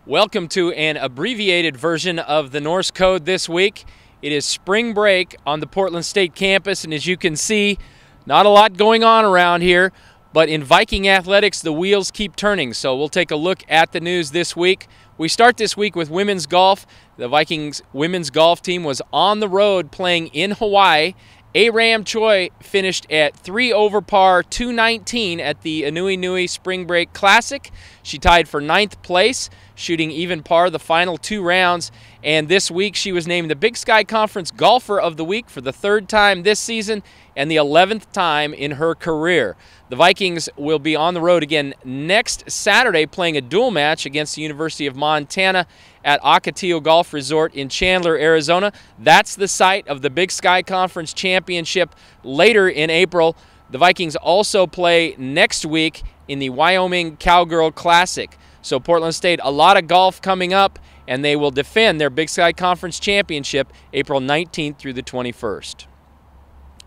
Welcome to an abbreviated version of the Norse code this week. It is spring break on the Portland State campus, and as you can see, not a lot going on around here, but in Viking Athletics, the wheels keep turning. So we'll take a look at the news this week. We start this week with women's golf. The Vikings women's golf team was on the road playing in Hawaii. Aram Choi finished at 3 over par 219 at the Anui Nui Spring Break Classic. She tied for 9th place, shooting even par the final 2 rounds. And this week she was named the Big Sky Conference Golfer of the Week for the 3rd time this season and the 11th time in her career. The Vikings will be on the road again next Saturday playing a dual match against the University of Montana at Ocotillo Golf Resort in Chandler, Arizona. That's the site of the Big Sky Conference Championship later in April. The Vikings also play next week in the Wyoming Cowgirl Classic. So Portland State, a lot of golf coming up, and they will defend their Big Sky Conference Championship April 19th through the 21st.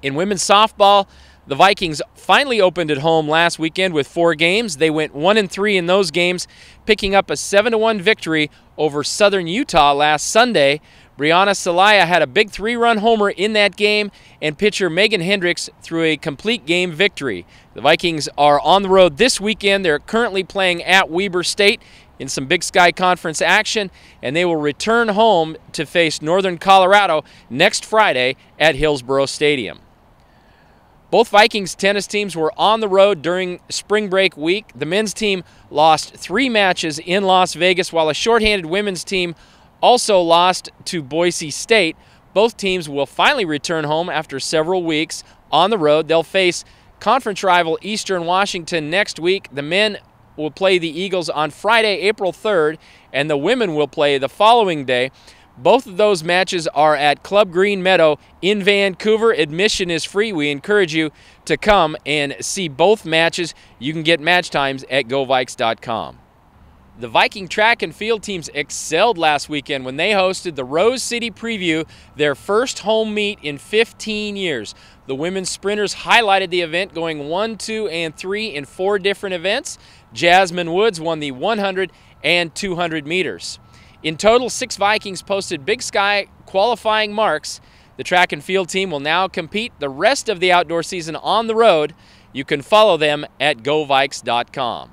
In women's softball, the Vikings finally opened at home last weekend with 4 games. They went 1-3 in those games, picking up a 7-1 victory over Southern Utah last Sunday. Brianna Celaya had a big 3-run homer in that game, and pitcher Megan Hendricks threw a complete game victory. The Vikings are on the road this weekend. They're currently playing at Weber State in some Big Sky Conference action, and they will return home to face Northern Colorado next Friday at Hillsboro Stadium. Both Vikings tennis teams were on the road during spring break week. The men's team lost 3 matches in Las Vegas, while a shorthanded women's team also lost to Boise State. Both teams will finally return home after several weeks on the road. They'll face conference rival Eastern Washington next week. The men will play the Eagles on Friday, April 3rd, and the women will play the following day. Both of those matches are at Club Green Meadow in Vancouver. Admission is free. We encourage you to come and see both matches. You can get match times at GoVikes.com. The Viking track and field teams excelled last weekend when they hosted the Rose City Preview, their first home meet in 15 years. The women's sprinters highlighted the event, going 1, 2, and 3 in 4 different events. Jasmine Woods won the 100 and 200 meters. In total, 6 Vikings posted Big Sky qualifying marks. The track and field team will now compete the rest of the outdoor season on the road. You can follow them at GoVikes.com.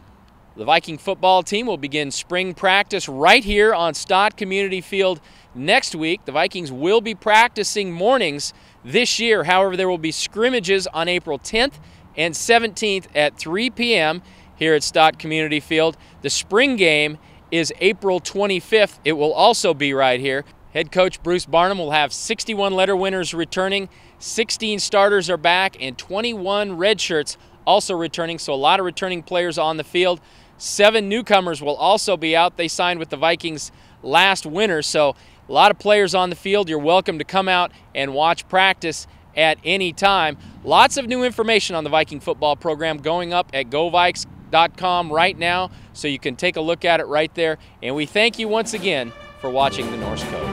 The Viking football team will begin spring practice right here on Stott Community Field next week. The Vikings will be practicing mornings this year. However, there will be scrimmages on April 10th and 17th at 3 p.m. here at Stott Community Field. The spring game is April 25th. It will also be right here. Head coach Bruce Barnum will have 61 letter winners returning, 16 starters are back, and 21 redshirts also returning, so a lot of returning players on the field. 7 newcomers will also be out. They signed with the Vikings last winter, so a lot of players on the field. You're welcome to come out and watch practice at any time. Lots of new information on the Viking football program going up at GoVikes.com right now, so you can take a look at it right there. And we thank you once again for watching the Norse Code.